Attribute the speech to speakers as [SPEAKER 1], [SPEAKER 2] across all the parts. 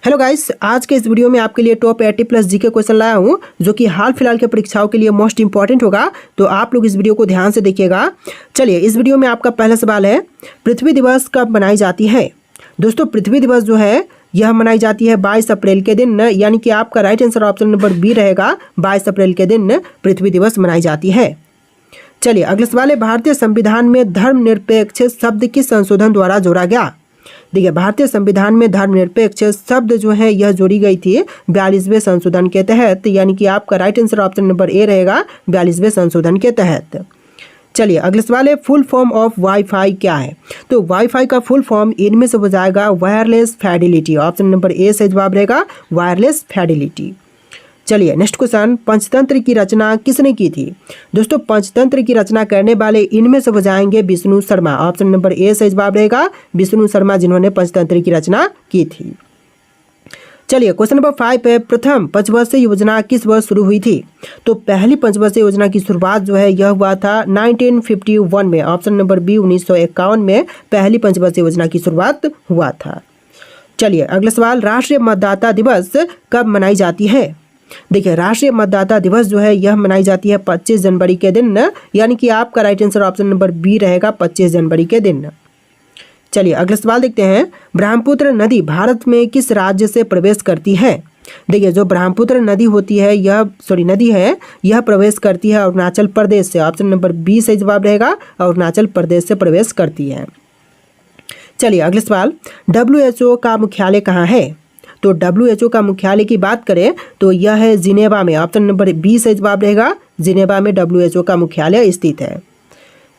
[SPEAKER 1] Hello guys, आज के इस वीडियो में आपके लिए टॉप 80 प्लस जीके क्वेश्चन लाया हूं जो कि हाल फिलहाल के परीक्षाओं के लिए मोस्ट इंपॉर्टेंट होगा। तो आप लोग इस वीडियो को ध्यान से देखिएगा। चलिए, इस वीडियो में आपका पहला सवाल है, पृथ्वी दिवस कब मनाई जाती है। दोस्तों, पृथ्वी दिवस जो है यह मनाई जाती है 22 अप्रैल के दिन, यानी कि आपका right answer option number B रहेगा। 22 अप्रैल के दिन पृथ्वी दिवस मनाई जाती है। चलिए, अगला सवाल है, भारतीय संविधान में धर्मनिरपेक्ष शब्द किस संशोधन द्वारा जोड़ा गया। देखिए, भारतीय संविधान में धर्मनिरपेक्ष शब्द जो है यह जोड़ी गई थी 42वें संशोधन के तहत, यानी कि आपका right answer option number A रहेगा 42वें संशोधन के तहत। चलिए, अगला सवाल है, फुल फॉर्म ऑफ वाईफाई क्या है। तो वाईफाई का फुल फॉर्म इनमें से हो जाएगा wireless Fidelity. Option number A से जवाब रहेगा वायरलेस फिडेलिटी। चलिए, नेक्स्ट क्वेश्चन, पंचतंत्र की रचना किसने की थी। दोस्तों, पंचतंत्र की रचना करने वाले इनमें से हो जाएंगे Vishnu Sharma. Option number A से जवाब रहेगा विष्णु शर्मा, जिन्होंने पंचतंत्र की रचना की थी। चलिए, क्वेश्चन नंबर 5 है, प्रथम पंचवर्षीय योजना किस वर्ष शुरू हुई थी। तो पहली पंचवर्षीय योजना की शुरुआत जो है यह हुआ था 1951 में। ऑप्शन नंबर बी 1951 में पहली पंचवर्षीय योजना की शुरुआत हुआ था। चलिए, अगला सवाल, राष्ट्रीय मतदाता दिवस कब मनाई जाती है। देखिए, राष्ट्रीय मतदाता दिवस जो है यह मनाई जाती है 25 जनवरी के दिन, यानी कि आपका right answer option number B रहेगा 25 जनवरी के दिन। चलिए, अगला सवाल देखते हैं, ब्रह्मपुत्र नदी भारत में किस राज्य से प्रवेश करती है। देखिए, जो ब्रह्मपुत्र नदी होती है यह प्रवेश करती है अरुणाचल प्रदेश से। ऑप्शन नंबर बी से जवाब रहेगा अरुणाचल प्रदेश से प्रवेश करती है। चलिए, अगला सवाल, WHO का मुख्यालय कहाँ है। तो WHO का मुख्यालय की बात करें तो यह है जिनेवा में। ऑप्शन नंबर बी से जवाब रहेगा जिनेवा में WHO का मुख्यालय स्थित है।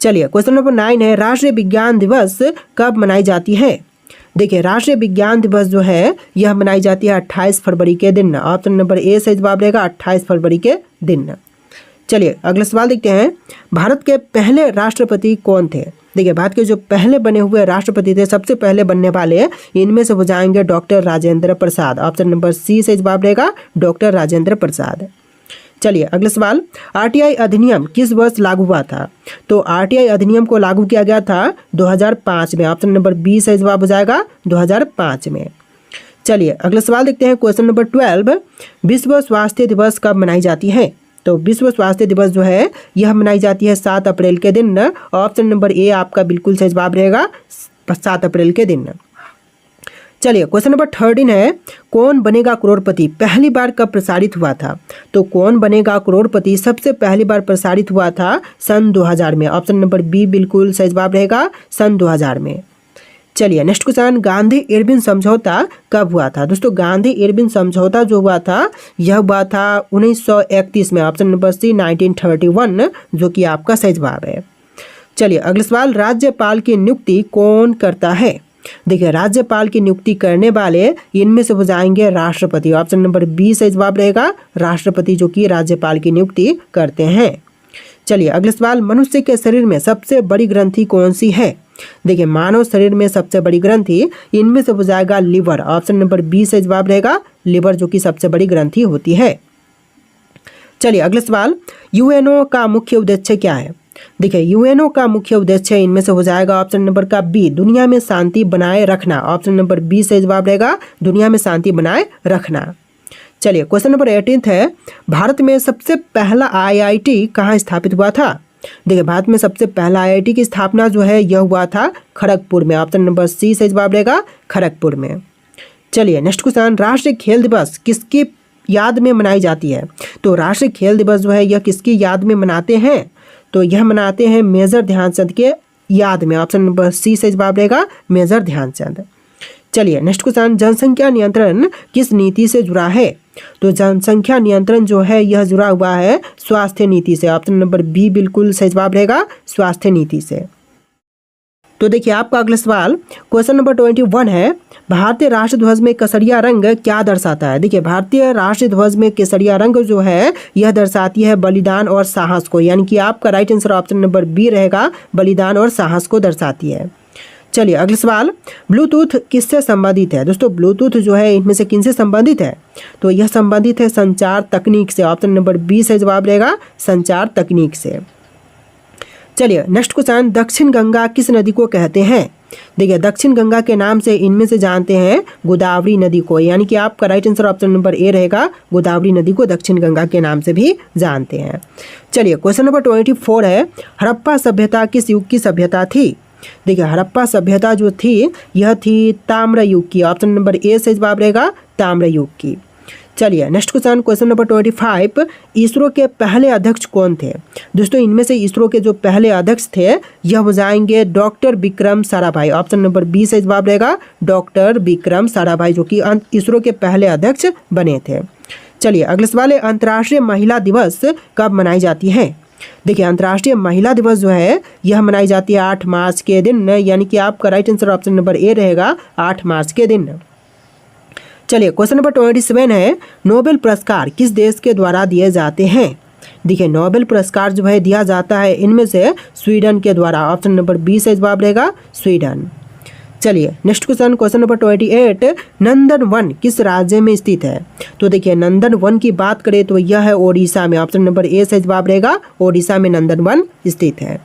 [SPEAKER 1] चलिए, क्वेश्चन नंबर 9 है, राष्ट्रीय विज्ञान दिवस कब मनाई जाती है। देखिए, राष्ट्रीय विज्ञान दिवस जो है यह मनाई जाती है 28 फरवरी के दिन। ऑप्शन नंबर ए से जवाब रहेगा 28 फरवरी के दिन। चलिए, अगला सवाल देखते हैं, भारत के पहले राष्ट्रपति कौन थे। देखिए, भारत के जो पहले बने हुए राष्ट्रपति थे, सबसे पहले बनने वाले इनमें से हो जाएंगे doctor Rajendra Prasad. Option number C से जवाब रहेगा डॉक्टर राजेंद्र प्रसाद। चलिए, अगला सवाल, RTI अधिनियम किस वर्ष लागू हुआ था। तो RTI अधिनियम को लागू किया गया था 2005 में। ऑप्शन नंबर बी से जवाब हो जाएगा 2005 में। चलिए, अगला सवाल देखते हैं, क्वेश्चन नंबर 12, विश्व स्वास्थ्य दिवस कब मनाई जाती है। तो विश्व स्वास्थ्य दिवस जो है यह मनाई जाती है 7 अप्रैल के दिन। ऑप्शन नंबर ए आपका बिल्कुल सही जवाब रहेगा 7 अप्रैल के दिन। चलिए, क्वेश्चन नंबर 13 है, कौन बनेगा करोड़पति पहली बार कब प्रसारित हुआ था। तो कौन बनेगा करोड़पति सबसे पहली बार प्रसारित हुआ था सन 2000 में। ऑप्शन नंबर बी बिल्कुल सही जवाब रहेगा सन 2000 में। चलिए, नेक्स्ट क्वेश्चन, गांधी इरविन समझौता कब हुआ था। दोस्तों, गांधी इरविन समझौता जो हुआ था यह हुआ था 1931 में। ऑप्शन नंबर सी 1931, जो कि आपका सही जवाब है। चलिए, अगला सवाल, राज्यपाल की नियुक्ति कौन करता है। देखिए, राज्यपाल की नियुक्ति करने वाले इनमें से हो जाएंगे राष्ट्रपति। ऑप्शन नंबर बी से जवाब रहेगा राष्ट्रपति, जो कि राज्यपाल की नियुक्ति करते हैं। चलिए, अगला सवाल, मनुष्य के शरीर में सबसे बड़ी ग्रंथि कौन सी है। देखिए, मानव शरीर में सबसे बड़ी ग्रंथि इनमें से हो जाएगा लिवर। ऑप्शन नंबर बी से जवाब रहेगा लिवर, जो कि सबसे बड़ी ग्रंथि होती है। चलिए, अगला सवाल, UNO का मुख्य उद्देश्य क्या है। देखिए, UNO का मुख्य उद्देश्य इनमें से हो जाएगा ऑप्शन नंबर का बी, दुनिया में शांति बनाए रखना। ऑप्शन नंबर बी से जवाब रहेगा दुनिया में शांति बनाए रखना। चलिए, क्वेश्चन नंबर 18 है, भारत में सबसे पहला IIT कहाँ स्थापित हुआ था। देखिए, भारत में सबसे पहला IIT की स्थापना जो है यह हुआ था खड़गपुर में। ऑप्शन नंबर सी से जवाब रहेगा खड़गपुर में। चलिए, नेक्स्ट क्वेश्चन, राष्ट्रीय खेल दिवस किसकी याद में मनाई जाती है। तो राष्ट्रीय खेल दिवस जो है यह किसकी याद में मनाते हैं। तो यह मनाते हैं मेजर ध्यानचंद के याद में। ऑप्शन नंबर सी से जवाब रहेगा मेजर ध्यानचंद। चलिए, नेक्स्ट क्वेश्चन, जनसंख्या नियंत्रण किस नीति से जुड़ा है। तो जनसंख्या नियंत्रण जो है यह जुड़ा हुआ है स्वास्थ्य नीति से। ऑप्शन नंबर बी बिल्कुल सही जवाब रहेगा स्वास्थ्य नीति से। तो देखिए, आपका अगला सवाल, क्वेश्चन नंबर 21 है, भारतीय राष्ट्र ध्वज में केसरिया रंग क्या दर्शाता है। देखिए, भारतीय राष्ट्र ध्वज में केसरिया रंग जो है यह दर्शाती है बलिदान और साहस को, यानी कि आपका right answer option number B रहेगा बलिदान और साहस को दर्शाती है। चलिए, अगला सवाल, ब्लूटूथ किससे संबंधित है। दोस्तों, ब्लूटूथ जो है इनमें से किनसे संबंधित है। तो यह संबंधित है संचार तकनीक से। ऑप्शन नंबर बी से जवाब रहेगा संचार तकनीक से। चलिए, नेक्स्ट क्वेश्चन, दक्षिण गंगा किस नदी को कहते हैं। देखिए दक्षिण गंगा के नाम से इनमें से जानते हैं गोदावरी नदी को, यानी कि आपका right answer option number A रहेगा। गोदावरी नदी को दक्षिण गंगा के नाम से भी जानते हैं। चलिए क्वेश्चन नंबर 24 है, हड़प्पा सभ्यता किस युग की सभ्यता थी? देखिए हड़प्पा सभ्यता जो थी यह थी ताम्र युग की। ऑप्शन नंबर ए सही जवाब रहेगा ताम्र युग की। चलिए नेक्स्ट क्वेश्चन नंबर 25, इसरो के पहले अध्यक्ष कौन थे? दोस्तों इनमें से इसरो के जो पहले अध्यक्ष थे यह हो जाएंगे doctor Vikram Sarabhai. Option number B सही जवाब रहेगा डॉक्टर विक्रम साराभाई, जो कि इसरो के पहले अध्यक्ष बने थे। चलिए अगले सवाल है, अंतर्राष्ट्रीय महिला दिवस कब मनाई जाती है? देखिए अंतर्राष्ट्रीय महिला दिवस जो है यह मनाई जाती है 8 मार्च के दिन, यानी कि आपका right answer option number A रहेगा 8 मार्च के दिन। चलिए क्वेश्चन नंबर 27 है, नोबेल पुरस्कार किस देश के द्वारा दिए जाते हैं? देखिए नोबेल पुरस्कार जो है दिया जाता है इनमें से स्वीडन के द्वारा। ऑप्शन नंबर बी से जवाब रहेगा स्वीडन। चलिए नेक्स्ट क्वेश्चन नंबर 28, नंदन वन किस राज्य में स्थित है? तो देखिए नंदन वन की बात करें तो यह है ओडिशा में। ऑप्शन नंबर ए से जवाब रहेगा ओडिशा में नंदन वन स्थित है।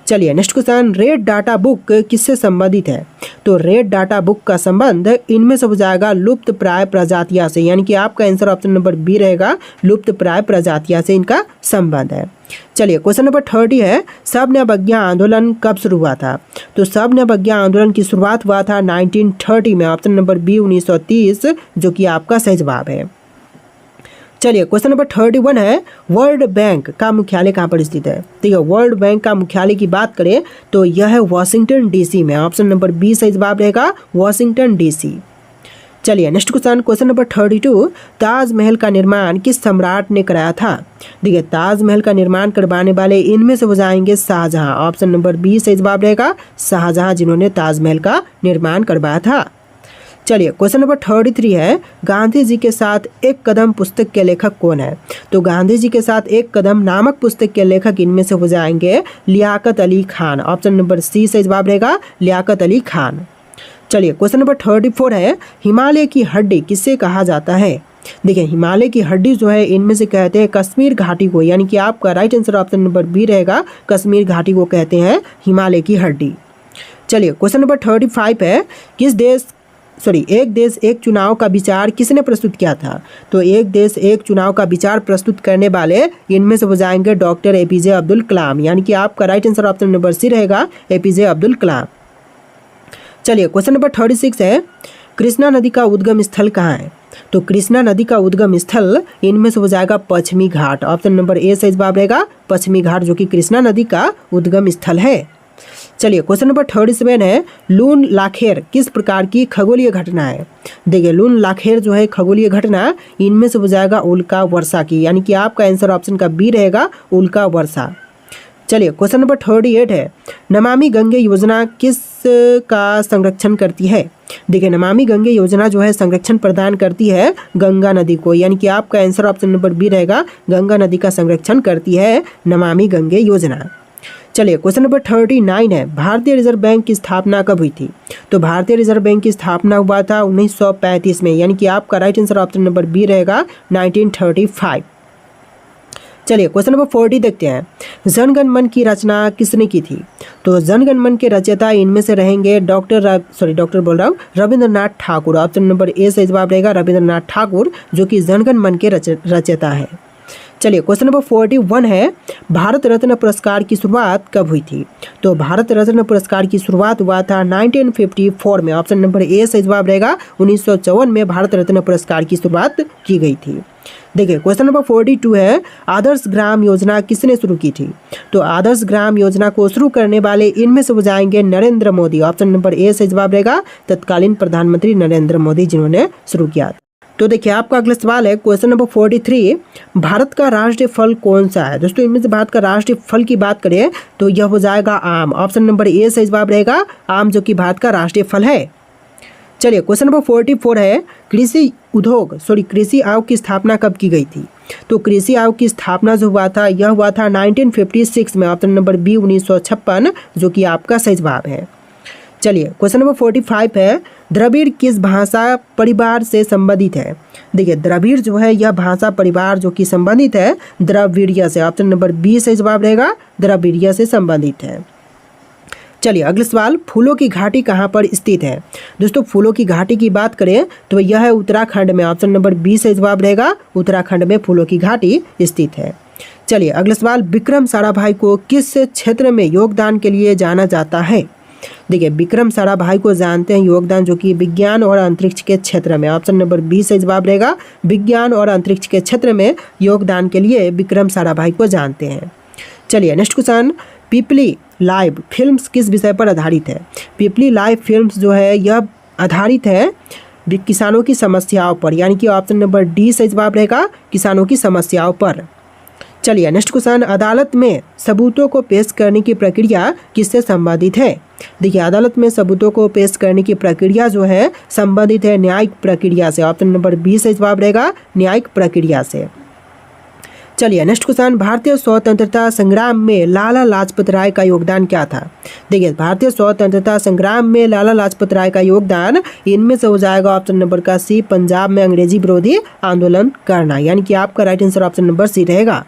[SPEAKER 1] चलिए next question, red data book किससे संबंधित है? तो रेड डाटा बुक का संबंध इनमें से हो जाएगा लुप्त प्राय प्रजातियां से, यानी कि आपका आंसर ऑप्शन नंबर बी रहेगा लुप्त प्राय प्रजातियां से इनका संबंध है। चलिए क्वेश्चन नंबर 30 है, सबने आंदोलन कब शुरू हुआ था? तो सबने आंदोलन की शुरुआत हुआ था 1930 में। ऑप्शन नंबर बी 1930, जो कि आपका सही जवाब है। चलिए क्वेश्चन नंबर 31 है, वर्ल्ड बैंक का मुख्यालय कहाँ पर स्थित है? ठीक है, वर्ल्ड बैंक का मुख्यालय की बात करें तो यह है वाशिंगटन डीसी में। ऑप्शन नंबर बी सही जवाब रहेगा वाशिंगटन डीसी। चलिए नेक्स्ट क्वेश्चन नंबर 32, ताजमहल का निर्माण किस सम्राट ने कराया था? देखिए ताजमहल का निर्माण करवाने वाले इनमें से हो जाएंगे शाहजहां। ऑप्शन नंबर बी सही जवाब रहेगा शाहजहां, जिन्होंने ताजमहल का निर्माण करवाया था। चलिए क्वेश्चन नंबर 33 है, गांधी जी के साथ एक कदम पुस्तक के लेखक कौन है? तो गांधी जी के साथ एक कदम नामक पुस्तक के लेखक इनमें से हो जाएंगे Liaquat Ali Khan. Option number C से जवाब रहेगा लियाकत अली खान। चलिए क्वेश्चन नंबर 34 है, हिमालय की हड्डी किससे कहा जाता है? देखिए हिमालय की हड्डी जो है इनमें से कहते हैं कश्मीर घाटी को, यानी कि आपका right answer option number B रहेगा कश्मीर घाटी को कहते हैं हिमालय की हड्डी। चलिए क्वेश्चन नंबर 35 है, एक देश एक चुनाव का विचार किसने प्रस्तुत किया था? तो एक देश एक चुनाव का विचार प्रस्तुत करने वाले इनमें से हो जाएंगे डॉक्टर एपीजे अब्दुल कलाम, यानी कि आपका right answer option number C रहेगा एपीजे अब्दुल कलाम। चलिए क्वेश्चन नंबर 36 है, कृष्णा नदी का उद्गम स्थल कहाँ है? तो कृष्णा नदी का उद्गम स्थल इनमें से हो जाएगा पश्चिमी घाट। ऑप्शन नंबर ए सही जवाब रहेगा पश्चिमी घाट, जो कि कृष्णा नदी का उद्गम स्थल है। चलिए क्वेश्चन नंबर 37 है, लून लाखेर किस प्रकार की खगोलीय घटना है? देखिए लून लाखेर जो है खगोलीय घटना इनमें से हो जाएगा उल्का वर्षा की, यानी कि आपका आंसर ऑप्शन का बी रहेगा उल्का वर्षा। चलिए क्वेश्चन नंबर 38 है, नमामि गंगे योजना किस का संरक्षण करती है? देखिए नमामि गंगे योजना जो है संरक्षण प्रदान करती है गंगा नदी को, यानी कि आपका आंसर ऑप्शन नंबर बी रहेगा गंगा नदी का संरक्षण करती है नमामि गंगे योजना। चलिए क्वेश्चन नंबर 39 है, भारतीय रिजर्व बैंक की स्थापना कब हुई थी? तो भारतीय रिजर्व बैंक की स्थापना हुआ था 1935 में, यानी कि आपका right answer option number B रहेगा 1935। चलिए क्वेश्चन नंबर 40 देखते हैं, जनगण मन की रचना किसने की थी? तो जनगण मन के रचयिता इनमें से रहेंगे Rabindranath Thakur. Option number A से जवाब रहेगा रविंद्रनाथ ठाकुर, जो कि जनगण मन के रचयिता है। चलिए क्वेश्चन नंबर 41 है, भारत रत्न पुरस्कार की शुरुआत कब हुई थी? तो भारत रत्न पुरस्कार की शुरुआत हुआ था 1954 में। ऑप्शन नंबर ए से जवाब रहेगा 1954 में भारत रत्न पुरस्कार की शुरुआत की गई थी। देखिए क्वेश्चन नंबर 42 है, आदर्श ग्राम योजना किसने शुरू की थी? तो आदर्श ग्राम योजना को शुरू करने वाले इनमें से हो जाएंगे Narendra Modi. Option number A से जवाब रहेगा तत्कालीन प्रधानमंत्री नरेंद्र मोदी, जिन्होंने शुरू किया। तो देखिए आपका अगला सवाल है क्वेश्चन नंबर 43, भारत का राष्ट्रीय फल कौन सा है? दोस्तों इनमें से भारत का राष्ट्रीय फल की बात करें तो यह हो जाएगा आम। ऑप्शन नंबर ए से जवाब रहेगा आम, जो कि भारत का राष्ट्रीय फल है। चलिए क्वेश्चन नंबर 44 है, कृषि आयोग की स्थापना कब की गई थी? तो कृषि आयोग की स्थापना जो हुआ था यह हुआ था 1956 में। ऑप्शन नंबर बी 1956, जो कि आपका सही जवाब है। चलिए क्वेश्चन नंबर 45 है, द्रविड़ किस भाषा परिवार से संबंधित है? देखिए द्रविड़ जो है यह भाषा परिवार जो कि संबंधित है द्रविड़ीय से। ऑप्शन नंबर बी से जवाब रहेगा द्रविड़ीय से संबंधित है। चलिए अगला सवाल, फूलों की घाटी कहाँ पर स्थित है? दोस्तों फूलों की घाटी की बात करें तो यह है उत्तराखंड में। ऑप्शन नंबर बी से जवाब रहेगा, उत्तराखंड में फूलों की घाटी स्थित है। चलिए अगला सवाल, विक्रम साराभाई को किस क्षेत्र में योगदान के लिए जाना जाता है? देखिए विक्रम साराभाई को जानते हैं योगदान जो कि विज्ञान और अंतरिक्ष के क्षेत्र में। ऑप्शन नंबर बी से जवाब रहेगा, विज्ञान और अंतरिक्ष के क्षेत्र में योगदान के लिए विक्रम साराभाई को जानते हैं। चलिए नेक्स्ट क्वेश्चन, पीपली लाइव फिल्म्स किस विषय पर आधारित है? पीपली लाइव फिल्म्स जो है यह आधारित है किसानों की समस्याओं पर, यानी कि ऑप्शन नंबर डी से जवाब रहेगा, किसानों की समस्याओं पर। चलिए नेक्स्ट क्वेश्चन, अदालत में सबूतों को पेश करने की प्रक्रिया किससे संबंधित है? देखिए अदालत में सबूतों को पेश करने की प्रक्रिया जो है संबंधित है न्यायिक प्रक्रिया से। ऑप्शन नंबर बी से जवाब रहेगा, न्यायिक प्रक्रिया से। चलिए नेक्स्ट क्वेश्चन, भारतीय स्वतंत्रता संग्राम में लाला लाजपत राय का योगदान क्या था? देखिए भारतीय स्वतंत्रता संग्राम में लाला लाजपत राय का योगदान इनमें से हो जाएगा ऑप्शन नंबर का सी, पंजाब में अंग्रेजी विरोधी आंदोलन करना, यानी कि आपका right answer option number C रहेगा।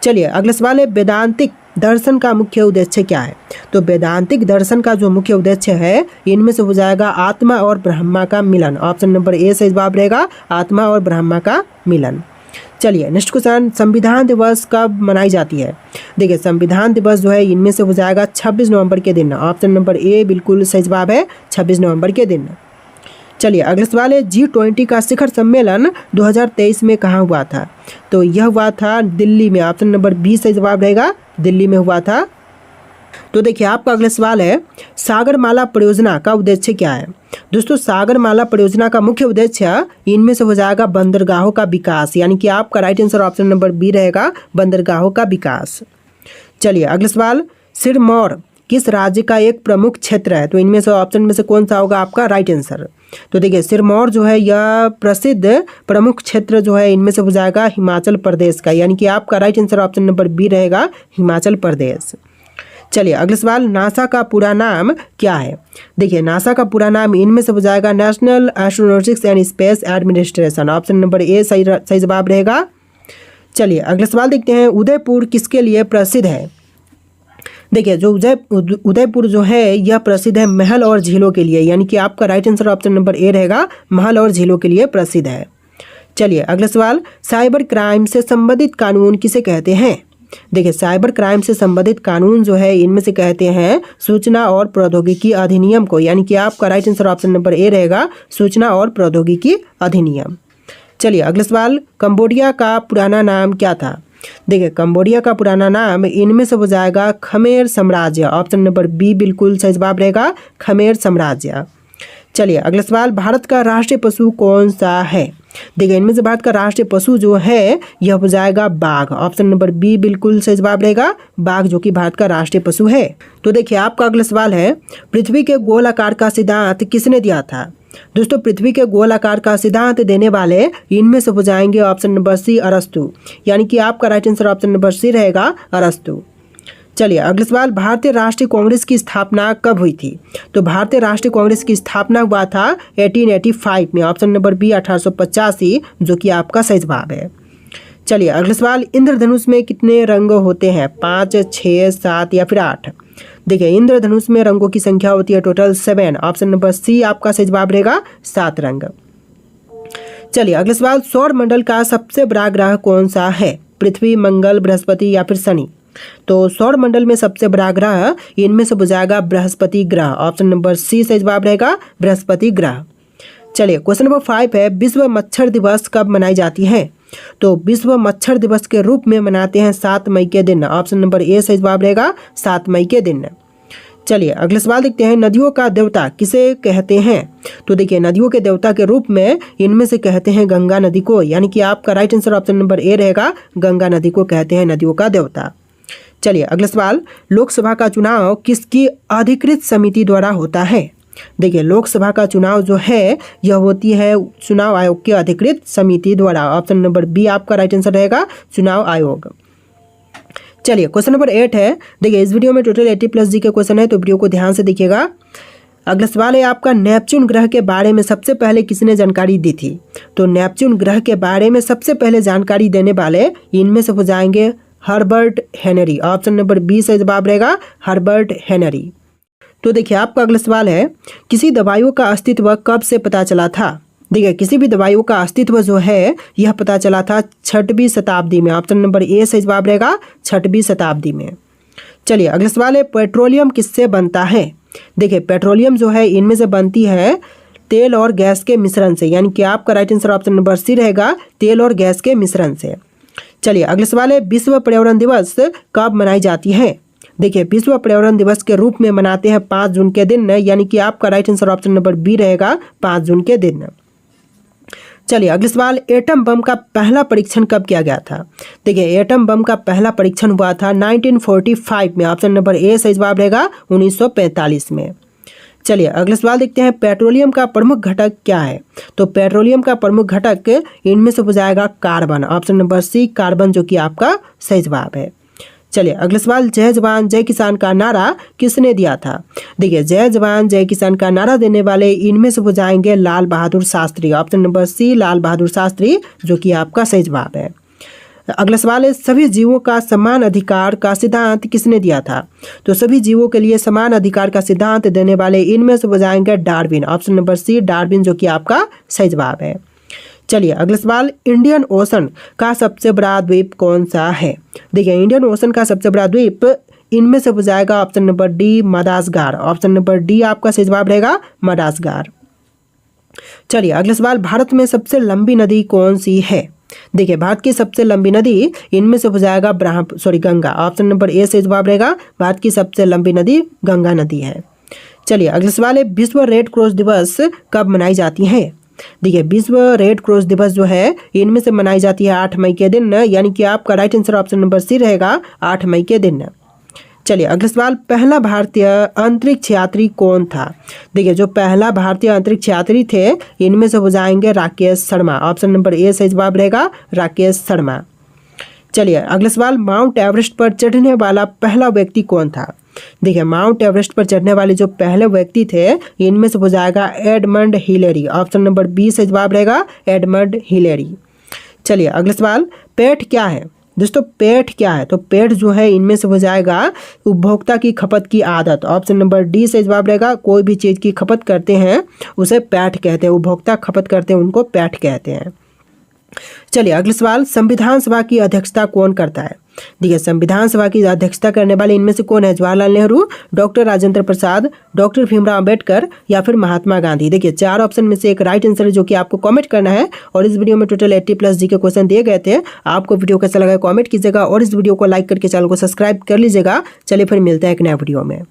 [SPEAKER 1] चलिए अगला सवाल है, वेदांतिक दर्शन का मुख्य उद्देश्य क्या है? तो वेदांतिक दर्शन का जो मुख्य उद्देश्य है इनमें से हो जाएगा आत्मा और ब्रह्मा का मिलन। ऑप्शन नंबर ए से जवाब रहेगा, आत्मा और ब्रह्मा का मिलन। चलिए नेक्स्ट क्वेश्चन, संविधान दिवस कब मनाई जाती है? देखिए संविधान दिवस जो है इनमें से हो जाएगा 26 नवंबर के दिन। ऑप्शन नंबर ए बिल्कुल सही जवाब है, 26 नवंबर के दिन। चलिए अगला सवाल है, G20 का शिखर सम्मेलन 2023 में कहाँ हुआ था? तो यह हुआ था दिल्ली में। ऑप्शन नंबर बी से जवाब रहेगा, दिल्ली में हुआ था। तो देखिए आपका अगला सवाल है, सागरमाला परियोजना का उद्देश्य क्या है? दोस्तों सागरमाला परियोजना का मुख्य उद्देश्य इनमें से हो जाएगा बंदरगाहों का विकास, यानी कि आपका right answer option number B रहेगा, बंदरगाहों का विकास। चलिए अगला सवाल, सिरमौर किस राज्य का एक प्रमुख क्षेत्र है? तो इनमें से ऑप्शन में से कौन सा होगा आपका राइट आंसर? तो देखिए सिरमौर जो है यह प्रसिद्ध प्रमुख क्षेत्र जो है इनमें से हो जाएगा हिमाचल प्रदेश का, यानी कि आपका right answer option number B रहेगा, हिमाचल प्रदेश। चलिए अगला सवाल, नासा का पूरा नाम क्या है? देखिए नासा का पूरा नाम इनमें से हो जाएगा national astronautics and space administration. Option number A सही जवाब रहेगा। चलिए अगला सवाल देखते हैं, उदयपुर किसके लिए प्रसिद्ध है? देखिए जो उदयपुर जो है यह प्रसिद्ध है महल और झीलों के लिए, यानी कि आपका right answer option number A रहेगा, महल और झीलों के लिए प्रसिद्ध है। चलिए अगला सवाल, साइबर क्राइम से संबंधित कानून किसे कहते हैं? देखिए साइबर क्राइम से संबंधित कानून जो है इनमें से कहते हैं सूचना और प्रौद्योगिकी अधिनियम को, यानी कि आपका right answer option number A रहेगा, सूचना और प्रौद्योगिकी अधिनियम। चलिए अगला सवाल, कंबोडिया का पुराना नाम क्या था? देखिए कंबोडिया का पुराना नाम इनमें से हो जाएगा खमेर साम्राज्य। ऑप्शन नंबर बी बिल्कुल सही जवाब रहेगा, खमेर साम्राज्य। चलिए अगला सवाल, भारत का राष्ट्रीय पशु कौन सा है? देखिए इनमें से भारत का राष्ट्रीय पशु जो है यह हो जाएगा बाघ। ऑप्शन नंबर बी बिल्कुल सही जवाब रहेगा, बाघ जो कि भारत का राष्ट्रीय पशु है। तो देखिए आपका अगला सवाल है, पृथ्वी के गोल आकार का सिद्धांत किसने दिया था? दोस्तों पृथ्वी के गोल आकार का सिद्धांत देने वाले इनमें से हो जाएंगे ऑप्शन नंबर सी, अरस्तु, यानी कि आपका right answer option number C रहेगा, अरस्तु। चलिए अगला सवाल, भारतीय राष्ट्रीय कांग्रेस की स्थापना कब हुई थी? तो भारतीय राष्ट्रीय कांग्रेस की स्थापना हुआ था 1885 में। ऑप्शन नंबर बी 1885, जो कि आपका सही जवाब है। चलिए अगला सवाल, इंद्रधनुष में कितने रंग होते हैं? 5, 6, 7 या फिर 8? देखिए इंद्रधनुष में रंगों की संख्या होती है टोटल 7। ऑप्शन नंबर सी आपका सही जवाब रहेगा, 7 रंग। चलिए अगला सवाल, सौर मंडल का सबसे बड़ा ग्रह कौन सा है? पृथ्वी, मंगल, बृहस्पति या फिर शनि? तो सौर मंडल में सबसे बड़ा ग्रह इनमें से हो जाएगा बृहस्पति ग्रह। ऑप्शन नंबर सी सही जवाब रहेगा, बृहस्पति ग्रह। चलिए क्वेश्चन नंबर 5 है, विश्व मच्छर दिवस कब मनाई जाती है? तो विश्व मच्छर दिवस के रूप में मनाते हैं 7 मई के दिन। ऑप्शन नंबर ए सही जवाब रहेगा, 7 मई के दिन। चलिए अगला सवाल देखते हैं, नदियों का देवता किसे कहते हैं? तो देखिए नदियों के देवता के रूप में इनमें से कहते हैं गंगा नदी को, यानी कि आपका right answer option number A रहेगा, गंगा नदी को कहते हैं नदियों का देवता। चलिए अगला सवाल, लोकसभा का चुनाव किसकी अधिकृत समिति द्वारा होता है? देखिए लोकसभा का चुनाव जो है यह होती है चुनाव आयोग की अधिकृत समिति द्वारा। ऑप्शन नंबर बी आपका राइट आंसर रहेगा, चुनाव आयोग। चलिए क्वेश्चन नंबर 8 है, देखिए इस वीडियो में टोटल 80+ जी के क्वेश्चन है, तो वीडियो को ध्यान से देखिएगा। अगला सवाल है आपका, नेपच्यून ग्रह के बारे में सबसे पहले किसने जानकारी दी थी? तो नेपच्यून ग्रह के बारे में सबसे पहले जानकारी देने वाले इनमें से हो जाएंगे Herbert Henry. Option number B से जवाब रहेगा, हर्बर्ट हेनरी। तो देखिए आपका अगला सवाल है, किसी दवाइयों का अस्तित्व कब से पता चला था? देखिए किसी भी दवाइयों का अस्तित्व जो है यह पता चला था 6वीं शताब्दी में। ऑप्शन नंबर ए सही जवाब रहेगा 6वीं शताब्दी में। चलिए अगला सवाल है, पेट्रोलियम किससे बनता है? देखिए पेट्रोलियम जो है इनमें से बनती है तेल और गैस के मिश्रण से, यानी कि आपका right answer option number C रहेगा, तेल और गैस के मिश्रण से। चलिए अगला सवाल है, विश्व पर्यावरण दिवस कब मनाई जाती है? देखिए विश्व पर्यावरण दिवस के रूप में मनाते हैं 5 जून के दिन, यानी कि आपका right answer option number B रहेगा 5 जून के दिन। चलिए अगला सवाल, एटम बम का पहला परीक्षण कब किया गया था? देखिए एटम बम का पहला परीक्षण हुआ था 1945 में। ऑप्शन नंबर ए सही जवाब रहेगा 1945 में। चलिए अगला सवाल देखते हैं, पेट्रोलियम का प्रमुख घटक क्या है? तो पेट्रोलियम का प्रमुख घटक इनमें से हो जाएगा carbon. Option number C carbon, जो कि आपका सही जवाब है। चलिए अगला सवाल, जय जवान जय किसान का नारा किसने दिया था? देखिए जय जवान जय किसान का नारा देने वाले इनमें से हो जाएंगे लाल बहादुर शास्त्री। ऑप्शन नंबर सी लाल बहादुर शास्त्री, जो कि आपका सही जवाब है। अगला सवाल है, सभी जीवों का समान अधिकार का सिद्धांत किसने दिया था? तो सभी जीवों के लिए समान अधिकार का सिद्धांत देने वाले इनमें से हो जाएंगे Darwin. Option number C Darwin, जो कि आपका सही जवाब है। चलिए अगला सवाल, इंडियन ओशन का सबसे बड़ा द्वीप कौन सा है? देखिए इंडियन ओशन का सबसे बड़ा द्वीप इनमें से हो जाएगा option number D Madagascar. Option number D आपका सही जवाब रहेगा मडागास्कर। चलिए अगला सवाल, भारत में सबसे लंबी नदी कौन सी है? देखिए भारत की सबसे लंबी नदी इनमें से हो जाएगा गंगा। ऑप्शन नंबर ए से जवाब रहेगा, भारत की सबसे लंबी नदी गंगा नदी है। चलिए अगला सवाल है, विश्व रेड क्रॉस दिवस कब मनाई जाती है? देखिए विश्व रेड क्रॉस दिवस जो है इनमें से मनाई जाती है 8 मई के दिन, यानी कि आपका right answer option number C रहेगा 8 मई के दिन। चलिए अगला सवाल, पहला भारतीय अंतरिक्ष यात्री कौन था? देखिए जो पहला भारतीय अंतरिक्ष यात्री थे इनमें से हो जाएंगे Rakesh Sharma. Option number A सही जवाब रहेगा राकेश शर्मा। चलिए अगला सवाल, माउंट एवरेस्ट पर चढ़ने वाला पहला व्यक्ति कौन था? देखिए माउंट एवरेस्ट पर चढ़ने वाले जो पहले व्यक्ति थे इनमें से हो जाएगा Edmund Hillary. Option number B से जवाब रहेगा एडमंड हिलेरी। चलिए अगला सवाल, पेट क्या है? दोस्तों पेट क्या है? तो पेट जो है इनमें से हो जाएगा उपभोक्ता की खपत की आदत। ऑप्शन नंबर डी से जवाब रहेगा, कोई भी चीज़ की खपत करते हैं उसे पैठ कहते हैं, उपभोक्ता खपत करते हैं उनको पैठ कहते हैं। चलिए अगला सवाल, संविधान सभा की अध्यक्षता कौन करता है? देखिए संविधान सभा की अध्यक्षता करने वाले इनमें से कौन है? जवाहरलाल नेहरू, डॉक्टर राजेंद्र प्रसाद, डॉक्टर भीमराव अंबेडकर या फिर महात्मा गांधी। देखिए 4 ऑप्शन में से एक राइट आंसर है, जो कि आपको कमेंट करना है। और इस वीडियो में टोटल 80+ जी के क्वेश्चन दिए गए थे। आपको वीडियो कैसा लगा कमेंट कीजिएगा और इस वीडियो को लाइक करके चैनल को सब्सक्राइब कर लीजिएगा। चलिए फिर मिलते हैं एक नया वीडियो में।